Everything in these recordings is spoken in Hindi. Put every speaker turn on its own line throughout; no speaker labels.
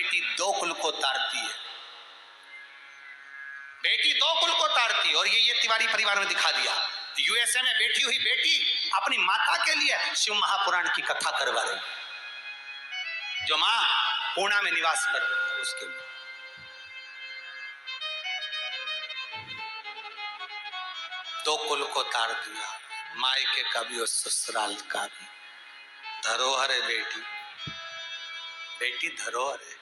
बेटी दो कुल को तारती है, बेटी दो कुल को तारती है। और ये तिवारी परिवार में दिखा दिया। यूएसए में बैठी हुई बेटी अपनी माता के लिए शिव महापुराण की कथा करवा रही, जो मां पूना में निवास करती उसके लिए। दो कुल को तार दिया, मायके का भी और ससुराल का भी। धरोहर है बेटी, बेटी धरोहर है।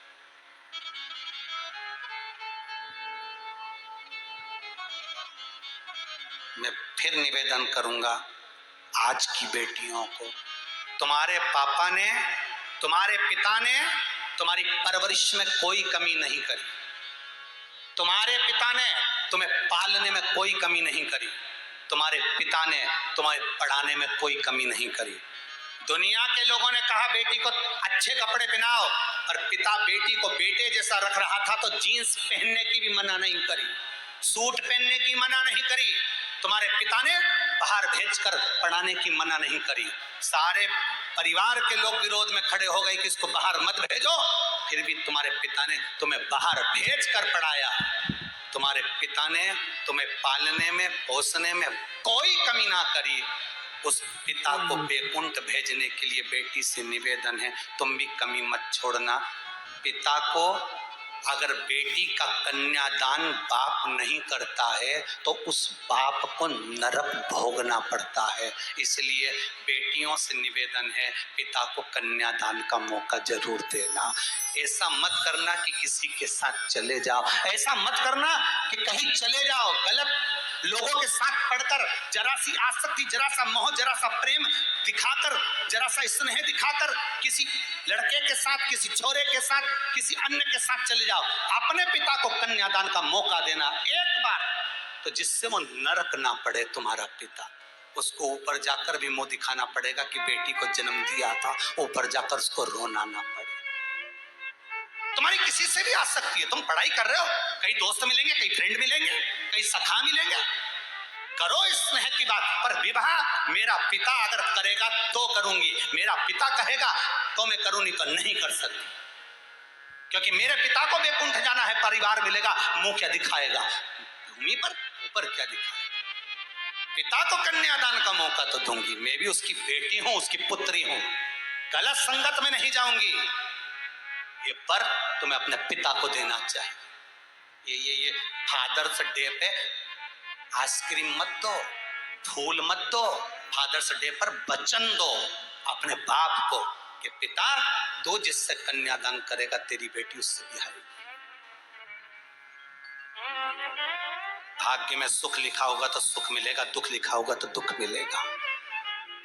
मैं फिर निवेदन करूंगा आज की बेटियों को, तुम्हारे पापा ने, तुम्हारे पिता ने तुम्हारी परवरिश में कोई कमी नहीं करी, तुम्हारे पिता ने तुम्हें पालने में कोई कमी नहीं करी, तुम्हारे पिता ने तुम्हें पढ़ाने में कोई कमी नहीं करी। दुनिया के लोगों ने कहा बेटी को अच्छे कपड़े पहनाओ, और पिता बेटी को बेटे जैसा रख रहा था तो जीन्स पहनने की भी मना नहीं करी, सूट पहनने की मना नहीं करी। तुम्हारे पिता ने बाहर भेजकर पढ़ाने की मना नहीं करी। सारे परिवार के लोग विरोध में खड़े हो गए कि इसको बाहर मत भेजो, फिर भी तुम्हारे पिता ने तुम्हें बाहर भेजकर पढ़ाया। तुम्हारे पिता ने तुम्हें पालने में, पोसने में कोई कमी ना करी। उस पिता को बैकुंठ भेजने के लिए बेटी से निवेदन है, तुम भी कमी मत छोड़ना। पिता को अगर बेटी का कन्यादान बाप नहीं करता है तो उस बाप को नरक भोगना पड़ता है। इसलिए बेटियों से निवेदन है, पिता को कन्यादान का मौका जरूर देना। ऐसा मत करना कि किसी के साथ चले जाओ, ऐसा मत करना कि कहीं चले जाओ गलत लोगों के साथ पढ़कर, जरा सी आसक्ति, जरा सा मोह, जरा सा प्रेम दिखाकर, जरा सा स्नेह दिखाकर किसी लड़के के साथ, किसी छोरे के साथ, किसी अन्य के साथ चले जाओ। अपने पिता को कन्यादान का मौका देना एक बार, तो जिससे वो नरक ना पड़े तुम्हारा पिता। उसको ऊपर जाकर भी मुंह दिखाना पड़ेगा कि बेटी को जन्म दिया था, ऊपर जाकर उसको रोना ना पड़े। तुम्हारी किसी से भी आ सकती है, तुम पढ़ाई कर रहे हो, कई दोस्त मिलेंगे, कई फ्रेंड मिलेंगे, कई सखा मिलेंगे, करो इस स्नेह की बात। पर विवाह मेरा पिता अगर करेगा तो करूंगी, मेरा पिता कहेगा तो मैं करूं, नहीं तो नहीं कर सकती, क्योंकि मेरे पिता को बैकुंठ जाना है। परिवार मिलेगा, मुंह क्या दिखाएगा भूमि पर, ऊपर क्या दिखाएगा। पिता को कन्यादान का मौका तो दूंगी, मैं भी उसकी बेटी हूं, उसकी पुत्री हूं, गलत संगत में नहीं जाऊंगी। ये पर तुम्हें अपने पिता को देना चाहिए। ये फादर्स डे पे आइसक्रीम मत दो, फूल मत दो, फादर्स डे पर वचन दो अपने बाप को कि पिता तू जिससे कन्यादान करेगा तेरी बेटी उससे ब्याह। भाग्य में सुख लिखा होगा तो सुख मिलेगा, दुख लिखा होगा तो दुख मिलेगा।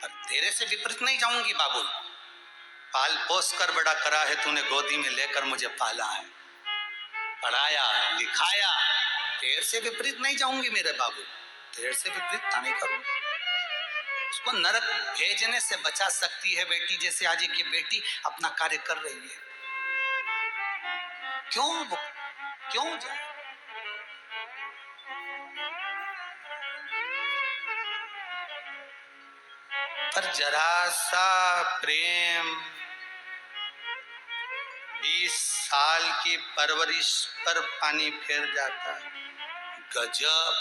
पर तेरे से विपरीत नहीं जाऊंगी बाबू, पाल पोस कर बड़ा करा है तूने, गोदी में लेकर मुझे पाला है, पढ़ाया लिखाया। तेरे से विपरीत नहीं जाऊंगी मेरे बाबू, तेरे से विपरीतता नहीं करूंगी। उसको नरक भेजने से बचा सकती है बेटी, जैसे आज एक ये बेटी अपना कार्य कर रही है। क्यों जाए? पर जरा सा प्रेम 20 साल की परवरिश पर पानी फेर जाता है। गजब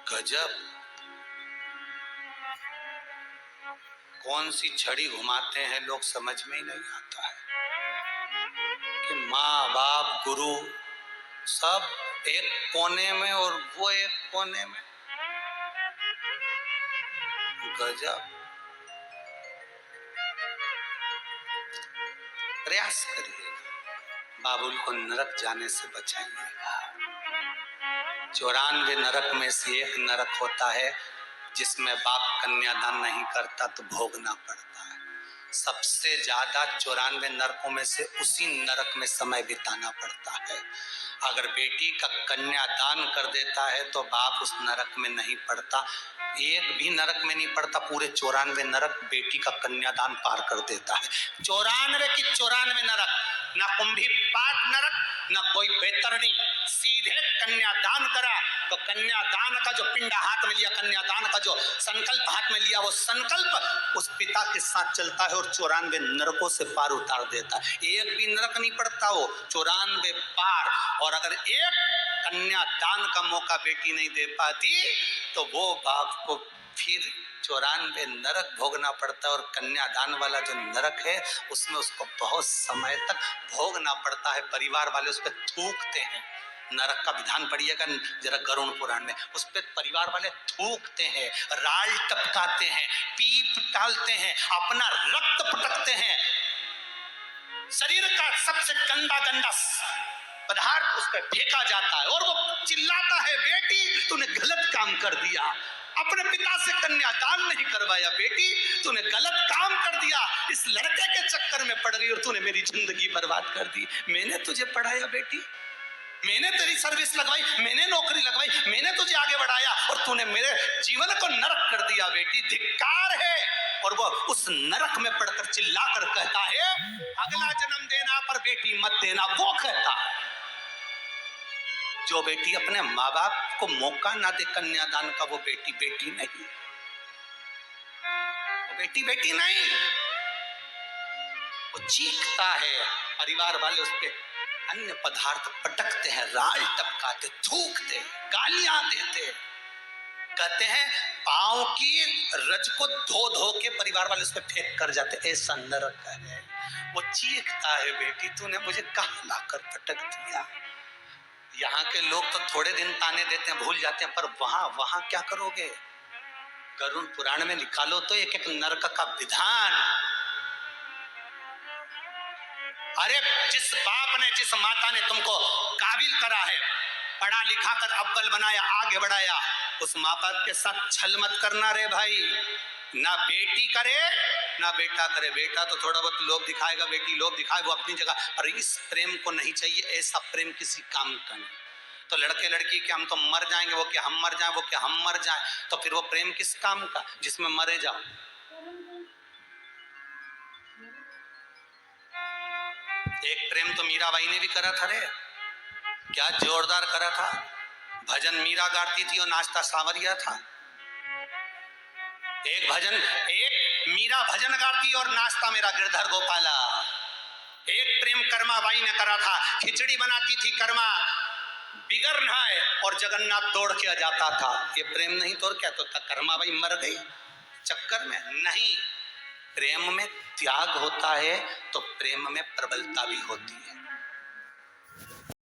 गजब, कौन सी छड़ी घुमाते हैं लोग, समझ में ही नहीं आता है कि माँ बाप गुरु सब एक कोने में और वो एक कोने में। गजब। प्रयास करिएगा, बाबुल को नरक जाने से बचाइएगा। 94 नरक में से एक नरक होता है जिसमें बाप कन्यादान नहीं करता तो भोगना पड़ता है। सबसे ज्यादा 94 नरकों में से उसी नरक में समय बिताना पड़ता है। अगर बेटी का कन्यादान कर देता है तो बाप उस नरक में नहीं पड़ता, एक भी नरक में नहीं पड़ता, पूरे 94 नरक बेटी का कन्यादान पार कर देता है। 94 की 94 नरक, ना कुंभी पाट नरक, ना कोई बेतरनी, सीधे कन्यादान करा तो कन्यादान का जो पिंडा हाथ में लिया, कन्यादान का जो संकल्प हाथ में लिया, वो संकल्प उस पिता के साथ चलता है और 94 नरकों से पार उतार देता है। एक भी नरक नहीं पड़ता, वो 94 पार। और अगर एक कन्यादान का मौका बेटी नहीं दे पाती तो वो बाप को फिर 94 नरक भोगना पड़ता है। और कन्यादान वाला जो नरक है उसमें उसको बहुत समय तक भोगना पड़ता है। परिवार वाले उस पर थूकते हैं। नरक का विधान पढ़िएगा जरा गरुड़ पुराण में, उस पर परिवार वाले थूकते हैं, राल टपकाते हैं, पीप डालते हैं, अपना रक्त पटकते हैं। शरीर का सबसे गंदा गंदा पदार्थ उस पर फेंका जाता है और वो चिल्लाता है, बेटी तूने गलत काम कर दिया, अपने पिता से कन्यादान नहीं करवाया, बेटी तूने गलत काम कर दिया, इस लड़के के चक्कर में पड़ गई और तूने मेरी जिंदगी बर्बाद कर दी। मैंने तुझे पढ़ाया बेटी, मैंने तेरी सर्विस लगवाई, मैंने नौकरी लगवाई, मैंने तुझे आगे बढ़ाया और तूने मेरे जीवन को नरक कर दिया, बेटी धिक्कार है। और वो उस नरक में पड़कर चिल्लाकर कहता है, अगला जन्म देना पर बेटी मत देना। वो कहता है जो बेटी अपने माँ बाप को मौका ना दे कन्यादान का, वो बेटी बेटी नहीं, वो बेटी बेटी नहीं। वो चीखता है, परिवार वाले उस पे अन्य पदार्थ पटकते हैं, राल टपकाते, थूकते, गालियां देते, कहते हैं पांव की रज को धो धो के परिवार वाले उस पे फेंक कर जाते। ऐसा नरक है। वो चीखता है, बेटी तूने मुझे कहां लाकर पटक दिया। यहाँ के लोग तो थोड़े दिन ताने देते हैं, भूल जाते हैं, पर वहां क्या करोगे। गरुड़ पुराण में लिखा लो तो एक एक नरक का विधान। अरे जिस बाप ने, जिस माता ने तुमको काबिल करा है, पढ़ा लिखा कर अव्वल बनाया, आगे बढ़ाया, उस माँ बाप के साथ छल मत करना रे भाई। ना बेटी करे ना बेटा करे। बेटा तो थोड़ा बहुत लोभ दिखाएगा, बेटी लोभ दिखाए, वो अपनी जगह, पर इस प्रेम को नहीं चाहिए। ऐसा प्रेम किसी काम का नहीं। तो लड़के लड़की के हम तो मर जाएंगे, वो क्या हम मर जाए, वो क्या हम मर जाए, तो फिर वो प्रेम किस काम का जिसमें मरे जाओ। एक प्रेम तो मीराबाई ने भी करा था रे, क्या जोरदार करा था। भजन मीरा गाती थी और नाचता सांवरिया था। एक मीरा भजन गाती और नाचता मेरा गिरधर गोपाला। एक प्रेम कर्मा बाई ने करा था, खिचड़ी बनाती थी कर्मा बिगर नहाए और जगन्नाथ तोड़ के आ जाता था। ये प्रेम नहीं तो क्या, तो कर्मा बाई मर गई चक्कर में नहीं। प्रेम में त्याग होता है तो प्रेम में प्रबलता भी होती है।